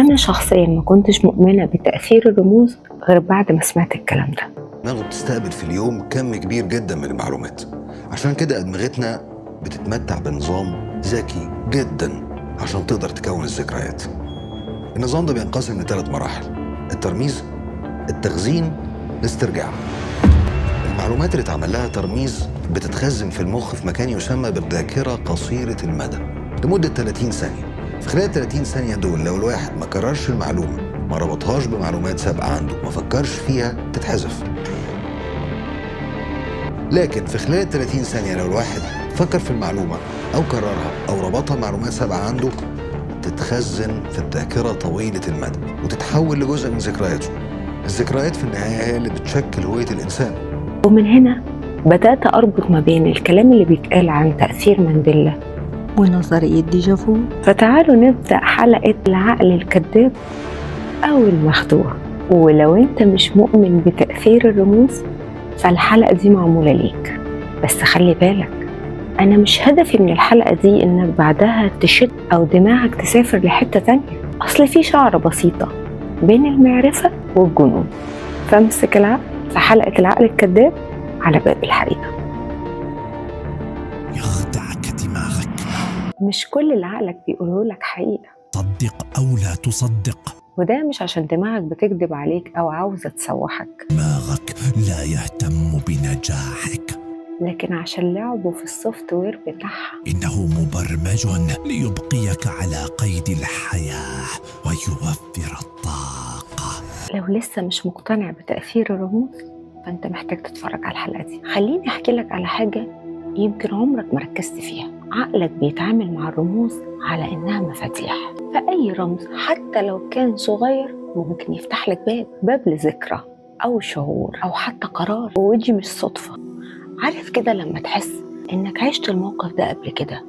أنا شخصيا ما كنتش مؤمنة بتأثير الرموز غير بعد ما سمعت الكلام ده. دماغه بتستقبل في اليوم كم كبير جدا من المعلومات، عشان كده أدمغتنا بتتمتع بنظام ذكي جدا عشان تقدر تكون الذكريات. النظام ده بينقسم ل3 مراحل: الترميز، التخزين، الاسترجاع. المعلومات اللي اتعمل لها ترميز بتتخزن في المخ في مكان يسمى بالذاكرة قصيرة المدى لمدة 30 ثانية. في خلال 30 ثانية دول لو الواحد ما كررش المعلومة، ما ربطهاش بمعلومات سابقة عنده، ما فكرش فيها، تتحذف. لكن في خلال 30 ثانية لو الواحد فكر في المعلومة أو كررها أو ربطها بمعلومات سابقة عنده، تتخزن في الذاكرة طويلة المدى وتتحول لجزء من ذكرياته. الذكريات في النهاية هي اللي بتشكل هوية الإنسان. ومن هنا بدأت أربط ما بين الكلام اللي بيتقال عن تأثير مانديلا ونظرية ديجافو. فتعالوا نبدأ حلقة العقل الكذاب أو المخدوع. ولو أنت مش مؤمن بتأثير الرموز فالحلقة دي معمولة ليك. بس خلي بالك، أنا مش هدفي من الحلقة دي إنك بعدها تشد أو دماغك تسافر لحتة تانية. أصل في شعرة بسيطة بين المعرفة والجنون. فامسك العقل في حلقة العقل الكذاب على باب الحقيقة. يخدعك دماغك. مش كل اللي عقلك بيقوله لك حقيقة. صدق أو لا تصدق. وده مش عشان دماغك بتكذب عليك أو عاوزة تسوحك، دماغك لا يهتم بنجاحك، لكن عشان لعبه في السوفت وير بتاعها. إنه مبرمج ليبقيك على قيد الحياة ويوفر الطاقة. لو لسه مش مقتنع بتأثير الرموز فأنت محتاج تتفرج على الحلقة دي. خليني أحكي لك على حاجة يمكن عمرك ما ركزت فيها. عقلك بيتعامل مع الرموز على إنها مفاتيح، فأي رمز حتى لو كان صغير ممكن يفتح لك باب لذكرى أو شعور أو حتى قرار. ودي مش صدفة. عارف كده لما تحس إنك عشت الموقف ده قبل كده،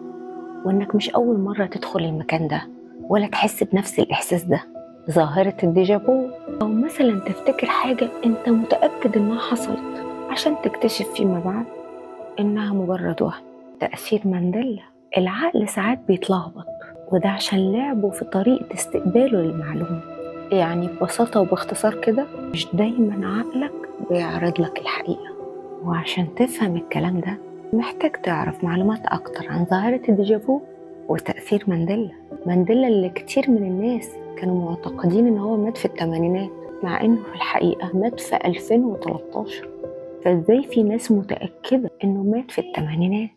وإنك مش أول مرة تدخل المكان ده ولا تحس بنفس الإحساس ده، ظاهرة الديجافو. أو مثلا تفتكر حاجة أنت متأكد إنها حصلت عشان تكتشف فيما بعد إنها مجرد وهم. تأثير مانديلا. العقل ساعات بيتلخبط، وده عشان لعبه في طريقة استقباله للمعلومة. يعني ببساطة وباختصار كده، مش دايما عقلك بيعرض لك الحقيقة. وعشان تفهم الكلام ده محتاج تعرف معلومات أكتر عن ظاهرة الديجافو وتأثير مانديلا. مانديلا اللي كتير من الناس كانوا معتقدين إن هو مات في الثمانينات، مع إنه في الحقيقة مات في 2013. فإزاي في ناس متأكدة إنه مات في الثمانينات؟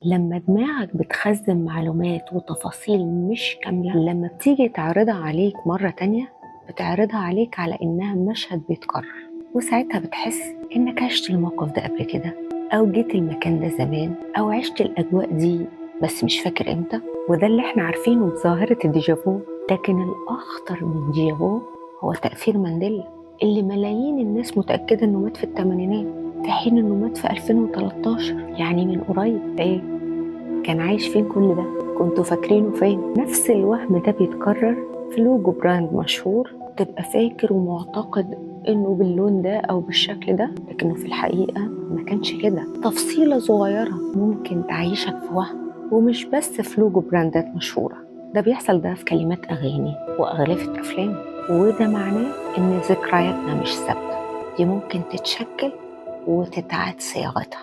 لما دماغك بتخزن معلومات وتفاصيل مش كاملة، لما بتيجي تعرضها عليك مرة تانية بتعرضها عليك على إنها مشهد بيتكرر، وساعتها بتحس إنك عشت الموقف ده قبل كده، أو جيت المكان ده زمان، أو عشت الأجواء دي بس مش فاكر إمتى. وده اللي احنا عارفينه بظاهرة الديجافو. لكن الأخطر من الديجافو هو تأثير مانديلا، اللي ملايين الناس متأكدة إنه مات في الثمانينات في حين إنه مات في 2013، يعني من قريب. إيه كان عايش فين كل ده؟ كنتوا فاكرينه فين؟ نفس الوهم ده بيتكرر في لوجو براند مشهور، تبقى فاكر ومعتقد إنه باللون ده أو بالشكل ده، لكنه في الحقيقة ما كانش كده. تفصيلة صغيرة ممكن تعيشك في وهم. ومش بس في لوجو براندات مشهورة، ده بيحصل ده في كلمات أغاني وأغلفة أفلام. وده معناه إن ذكرياتنا مش ثابتة، دي ممكن تتشكل وتتعاد صياغتها.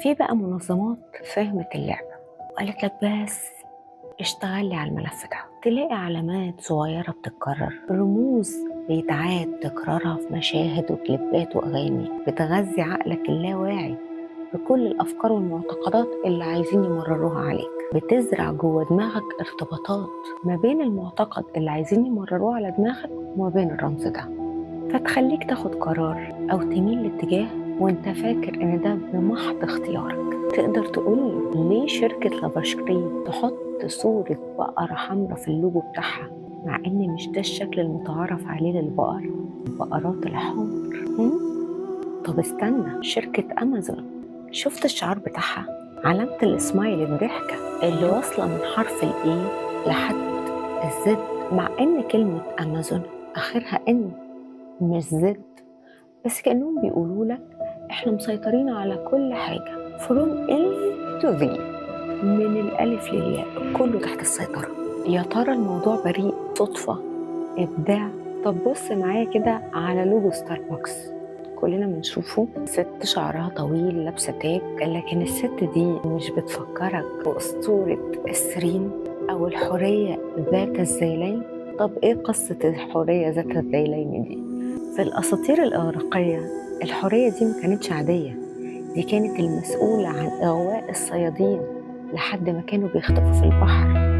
في بقى منظمات فهمت اللعبة وقالت لك بس اشتغلي على الملف ده، تلاقي علامات صغيرة بتتكرر، رموز بيتعاد تكرارها في مشاهد وكليبات وأغاني، بتغذي عقلك اللاواعي بكل الأفكار والمعتقدات اللي عايزين يمرروها عليك. بتزرع جوه دماغك ارتباطات ما بين المعتقد اللي عايزين يمرروه على دماغك وما بين الرمز ده، فتخليك تاخد قرار أو تميل لاتجاه وانت فاكر ان ده بمحض اختيارك. تقدر تقولي ليه شركة لافاشكري تحط صورة بقرة حمراء في اللوجو بتاعها، مع ان مش ده الشكل المتعارف عليه للبقر، البقرات الحمر؟ طب استنى، شركة أمازون شفت الشعار بتاعها؟ علامة السمايل الضحكة اللي واصلة من حرف الإي لحد الزد، مع ان كلمة أمازون آخرها إن مش زد، بس كأنهم بيقولوا لك احنا مسيطرين على كل حاجة from A to Z، من الألف للياء كله تحت السيطرة. يا ترى الموضوع بريء صدفة إبداع. طب بص معايا كده على لوجو ستاربكس، كلنا بنشوفه ست شعرها طويل لابسة تاج، لكن الست دي مش بتفكرك بأسطورة السرين أو الحورية ذات الذيلين؟ طب إيه قصة الحورية ذات الذيلين دي؟ في الأساطير الإغريقية الحورية دي ما كانتش عادية، دي كانت المسؤولة عن إغواء الصيادين لحد ما كانوا بيخطفوا في البحر،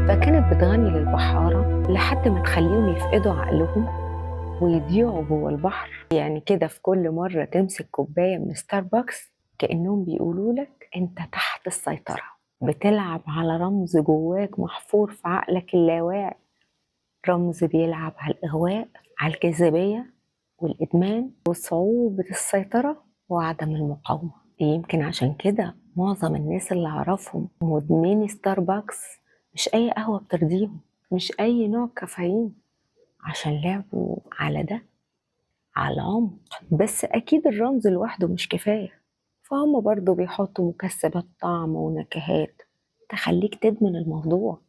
فكانت بتغني للبحارة لحد ما تخليهم يفقدوا عقلهم ويضيعوا جوه البحر. يعني كده في كل مرة تمسك كوباية من ستاربكس كأنهم بيقولوا لك انت تحت السيطرة، بتلعب على رمز جواك محفور في عقلك اللاواعي، رمز بيلعب على الإغواء، على الجاذبية والإدمان وصعوبة السيطرة وعدم المقاومة. يمكن عشان كده معظم الناس اللي أعرفهم مدمني ستاربكس مش أي قهوة بترضيهم، مش أي نوع كافيين، عشان لعبوا على ده، على العمق. بس أكيد الرمز لوحده مش كفاية، فهم برضو بيحطوا مكسبات طعم ونكهات تخليك تدمن الموضوع.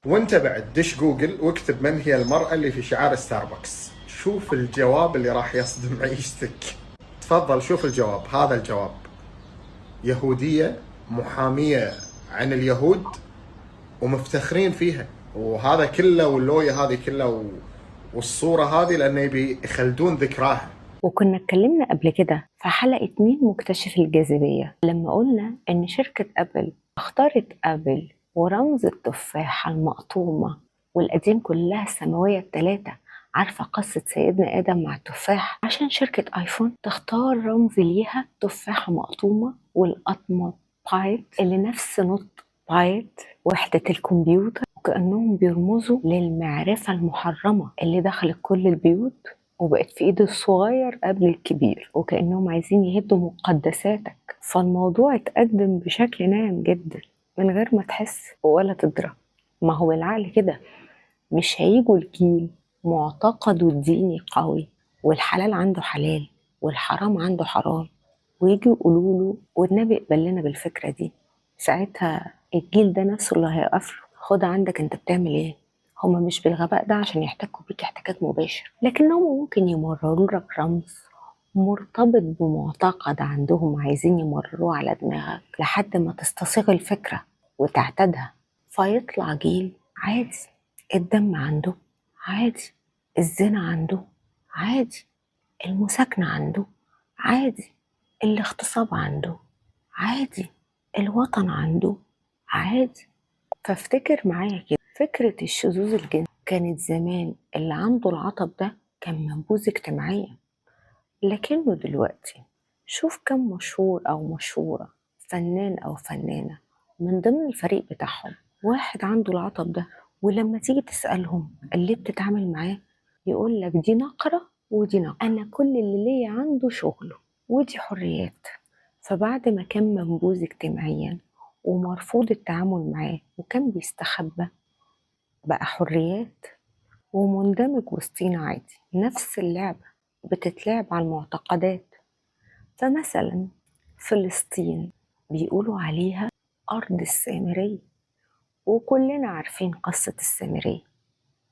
وانت بعد دش جوجل واكتب من هي المرأة اللي في شعار ستاربكس، شوف الجواب اللي راح يصدم عيشتك. تفضل شوف الجواب، هذا الجواب: يهودية محامية عن اليهود ومفتخرين فيها، وهذا كله واللوية هذه كلها والصورة هذه لأنه يبي يخلدون ذكراها. وكنا اتكلمنا قبل كده في حلقة مين مكتشف الجاذبية لما قلنا إن شركة أبل اختارت أبل ورمز التفاحة المقطومة والقديم كلها السماوية الثلاثة. عارفة قصة سيدنا آدم مع التفاح؟ عشان شركة آيفون تختار رمز ليها تفاحة مقطومة والقطمة بايت اللي نفس نطق بايت وحدة الكمبيوتر، وكأنهم بيرمزوا للمعرفة المحرمة اللي دخلت كل البيوت وبقت في ايد الصغير قبل الكبير، وكأنهم عايزين يهدوا مقدساتك. فالموضوع اتقدم بشكل ناعم جدا من غير ما تحس ولا تدرى. ما هو العقل كده، مش هيجوا الجيل معتقده الديني قوي والحلال عنده حلال والحرام عنده حرام ويجوا يقولوا له والنبي اقبل لنا بالفكرة دي، ساعتها الجيل ده نفسه اللي هيقفله خد عندك انت بتعمل ايه. هما مش بالغباء ده عشان يحتكوا بيك احتكاك مباشر، لكنهم ممكن يمرروا لك رمز مرتبط بمعتقد عندهم عايزين يمرروه على دماغك لحد ما تستصيغ الفكرة وتعتادها، فيطلع جيل عادي. الدم عنده عادي، الزنا عنده عادي، المساكنة عنده عادي، الاغتصاب عنده عادي، الوطن عنده عادي. فافتكر معايا كده، فكرة الشذوذ الجنسي كانت زمان اللي عنده العطب ده كان منبوذ اجتماعيا، لكنه دلوقتي شوف كم مشهور أو مشهورة، فنان أو فنانة من ضمن الفريق بتاعهم واحد عنده العطب ده، ولما تيجي تسألهم اللي بتتعامل معاه يقول لك دي نقرة ودي نقرة، أنا كل اللي ليا عنده شغله ودي حريات. فبعد ما كان منبوذ اجتماعيا ومرفوض التعامل معاه وكان بيستخبى، بقى حريات ومندمج وسطينا عادي. نفس اللعبة بتتلعب على المعتقدات. فمثلا فلسطين بيقولوا عليها أرض السامرية، وكلنا عارفين قصة السامرية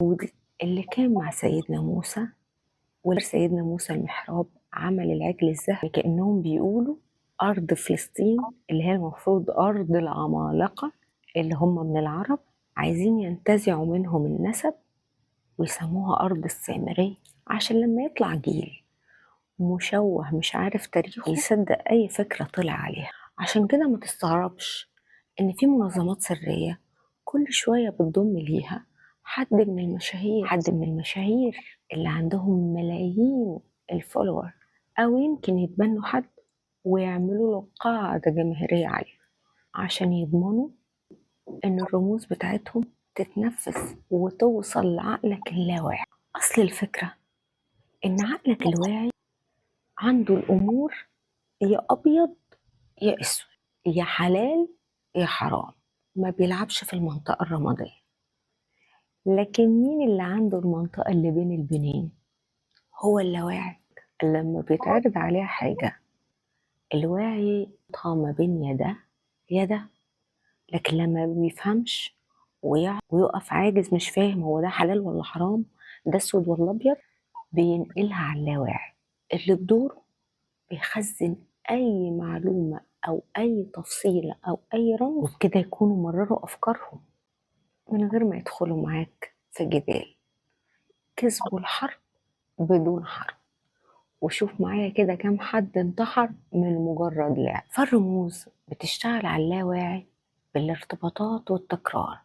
ودي اللي كان مع سيدنا موسى، وسيدنا موسى المحراب عمل العجل الذهبي، كأنهم بيقولوا أرض فلسطين اللي هي المفروض أرض العمالقة اللي هم من العرب عايزين ينتزعوا منهم النسب ويسموها أرض السامرية، عشان لما يطلع جيل مشوه مش عارف تاريخه يصدق أي فكرة طلع عليها. عشان كده ما تستغربش إن في منظمات سرية كل شوية بتضم ليها حد من المشاهير اللي عندهم ملايين الفولور، أو يمكن يتبنوا حد ويعملوا له قاعدة جماهيرية عالية عشان يضمنوا إن الرموز بتاعتهم تتنفذ وتوصل لعقلك اللاواعي. أصل الفكرة إن عقلك الواعي عنده الأمور يا أبيض يا أسود، يا حلال يا حرام، ما بيلعبش في المنطقة الرمادية. لكن مين اللي عنده المنطقة اللي بين البنين؟ هو اللاواعي. لما بيتعرض عليها حاجة الواعي ما بين يا ده، لكن لما بيفهمش ويقف عاجز مش فاهم هو ده حلال ولا حرام، ده اسود ولا ابيض، بينقلها على اللاواعي اللي بدوره بيخزن اي معلومه او اي تفصيله او اي رمز، وبكده يكونوا مرروا افكارهم من غير ما يدخلوا معاك في جدال. كسبوا الحرب بدون حرب. وشوف معايا كده كام حد انتحر من مجرد لعب. فالرموز بتشتغل على اللاواعي بالارتباطات والتكرار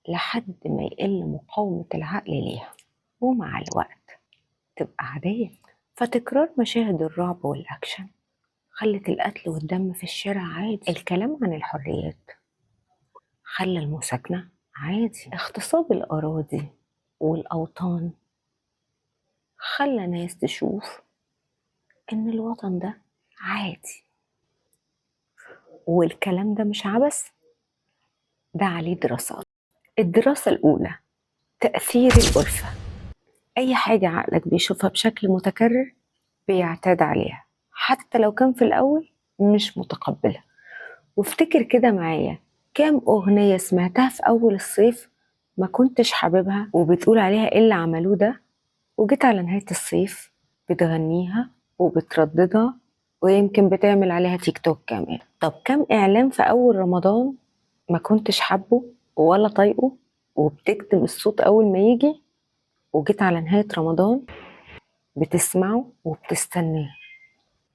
لحد ما يقل مقاومة العقل ليها، ومع الوقت تبقى عادية. فتكرار مشاهد الرعب والأكشن خلت القتل والدم في الشارع عادي. الكلام عن الحريات خلى المساكنة عادي. اغتصاب الأراضي والأوطان خلى ناس تشوف إن الوطن ده عادي. والكلام ده مش عبث، ده عليه دراسات. الدراسة الأولى تأثير الألفة. أي حاجة عقلك بيشوفها بشكل متكرر بيعتاد عليها حتى لو كان في الأول مش متقبلها. وافتكر كده معايا كام أغنية سمعتها في أول الصيف ما كنتش حاببها وبتقول عليها إيه اللي عملوه ده، وجيت على نهاية الصيف بتغنيها وبترددها ويمكن بتعمل عليها تيك توك كمان. طب كم إعلان في أول رمضان ما كنتش حابه ولا طايقه وبتكتم الصوت أول ما يجي، وجيت على نهاية رمضان بتسمعه وبتستناه.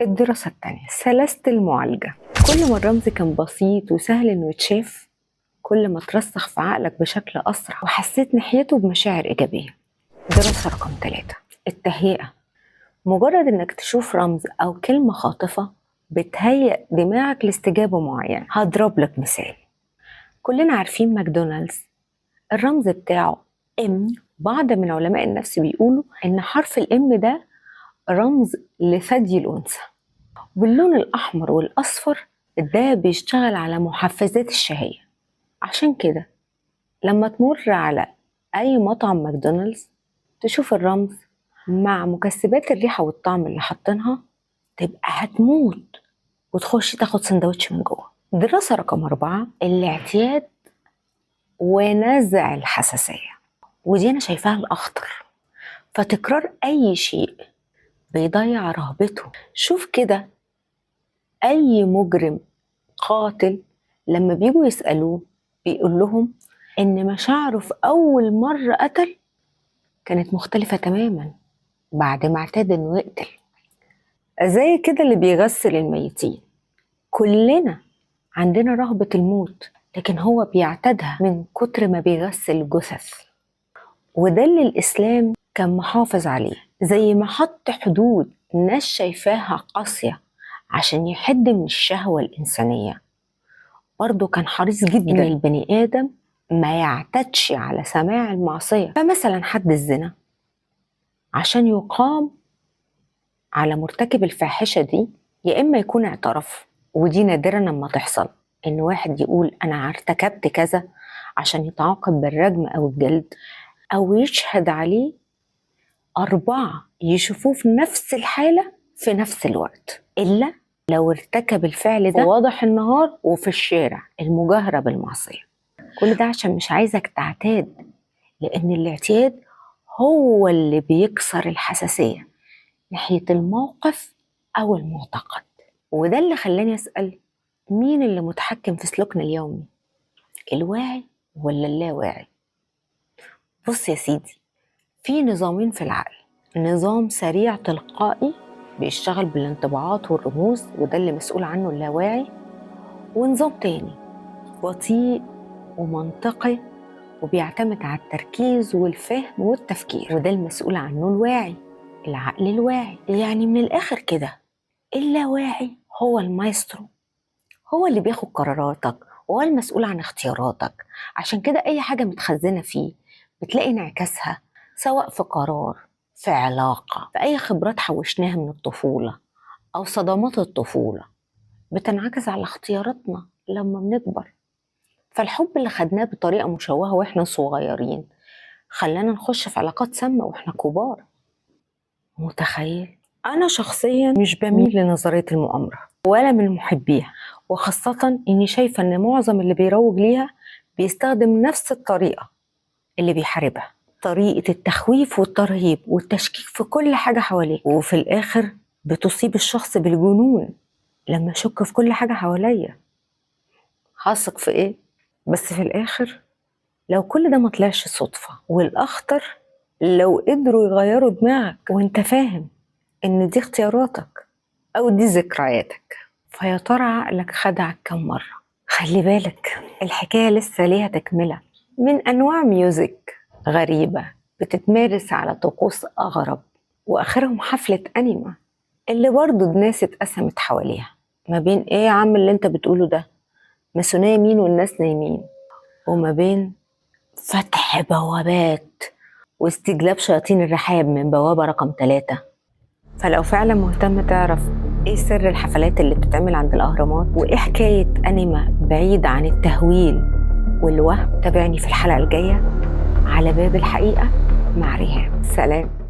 الدراسة التانية سلاسة المعالجة. كل ما الرمز كان بسيط وسهل إنه يتشاف كل ما ترسخ في عقلك بشكل أسرع وحسيت ناحيته بمشاعر إيجابية. دراسة رقم 3 التهيئة. مجرد إنك تشوف رمز أو كلمة خاطفة بتهيئ دماغك لاستجابة معينة. هضرب لك مثال. كلنا عارفين ماكدونالدز الرمز بتاعه M. بعض من علماء النفس بيقولوا إن حرف الM ده رمز لثدي الأنثى، واللون الأحمر والأصفر ده بيشتغل على محفزات الشهية. عشان كده لما تمر على أي مطعم ماكدونالدز تشوف الرمز مع مكسبات الريحة والطعم اللي حاطينها تبقى هتموت وتخش تاخد سندوتش من جوه. دراسة رقم 4 الاعتياد ونزع الحساسية، ودي أنا شايفاها الأخطر. فتكرار أي شيء بيضيع رهبته. شوف كده أي مجرم قاتل لما بيجوا يسألوه بيقول لهم إن مشاعره في أول مرة قتل كانت مختلفة تماما بعد ما اعتاد إنه يقتل. زي كده اللي بيغسل الميتين، كلنا عندنا رهبة الموت لكن هو بيعتادها من كتر ما بيغسل الجثث. وده اللي الإسلام كان محافظ عليه، زي ما حط حدود الناس شايفاها قاسية عشان يحد من الشهوة الإنسانية، برضو كان حريص جدا إن البني آدم ما يعتدش على سماع المعصية. فمثلا حد الزنا عشان يقام على مرتكب الفاحشة دي يا إما يكون اعترف، ودي نادرا لما تحصل إن واحد يقول أنا ارتكبت كذا عشان يتعاقب بالرجم أو الجلد، أو يشهد عليه 4 يشوفوه في نفس الحالة في نفس الوقت، إلا لو ارتكب الفعل ده واضح النهار وفي الشارع، المجاهرة بالمعصية. كل ده عشان مش عايزك تعتاد، لأن الاعتياد هو اللي بيكسر الحساسية ناحية الموقف أو المعتقد. وده اللي خلاني أسأل مين اللي متحكم في سلوكنا اليومي، الواعي ولا اللاواعي؟ بص يا سيدي، في نظامين في العقل، نظام سريع تلقائي بيشتغل بالانطباعات والرموز وده اللي مسؤول عنه اللاواعي، ونظام تاني بطيء ومنطقي وبيعتمد على التركيز والفهم والتفكير، وده المسؤول عنه الواعي، العقل الواعي. يعني من الآخر كده اللاواعي هو المايسترو، هو اللي بياخد قراراتك وهو المسؤول عن اختياراتك. عشان كده أي حاجة متخزنة فيه بتلاقي انعكاسها سواء في قرار، في علاقة، في أي خبرات حوشناها من الطفولة أو صدمات الطفولة بتنعكس على اختياراتنا لما بنكبر. فالحب اللي خدناه بطريقة مشوهة وإحنا صغيرين خلانا نخش في علاقات سامة وإحنا كبار. متخيل؟ أنا شخصيا مش بميل لنظرية المؤامرة ولا من محبيها، وخاصة إني شايفة إن معظم اللي بيروج ليها بيستخدم نفس الطريقة اللي بيحاربها. طريقة التخويف والترهيب والتشكيك في كل حاجة حواليه، وفي الآخر بتصيب الشخص بالجنون لما يشك في كل حاجة حواليا. هثق في إيه؟ بس في الآخر لو كل ده ما طلعش صدفة، والأخطر لو قدروا يغيروا دماغك وانت فاهم إن دي اختياراتك أو دي ذكرياتك، فيا ترى عقلك خدعك كم مرة؟ خلي بالك الحكاية لسه ليها تكملة من أنواع ميوزك غريبة بتتمارس على طقوس أغرب، وآخرهم حفلة أنيما اللي برضو الناس اتقسمت حواليها ما بين إيه يا عم اللي انت بتقوله ده، ماسونية يمين والناس نايمين، وما بين فتح بوابات واستجلاب شياطين الرحاب من بوابة رقم 3. فلو فعلا مهتم تعرف ايه سر الحفلات اللي بتتعمل عند الأهرامات وايه حكاية أنيما بعيد عن التهويل والوهم، تابعني في الحلقة الجاية على باب الحقيقة مع ريهام. سلام.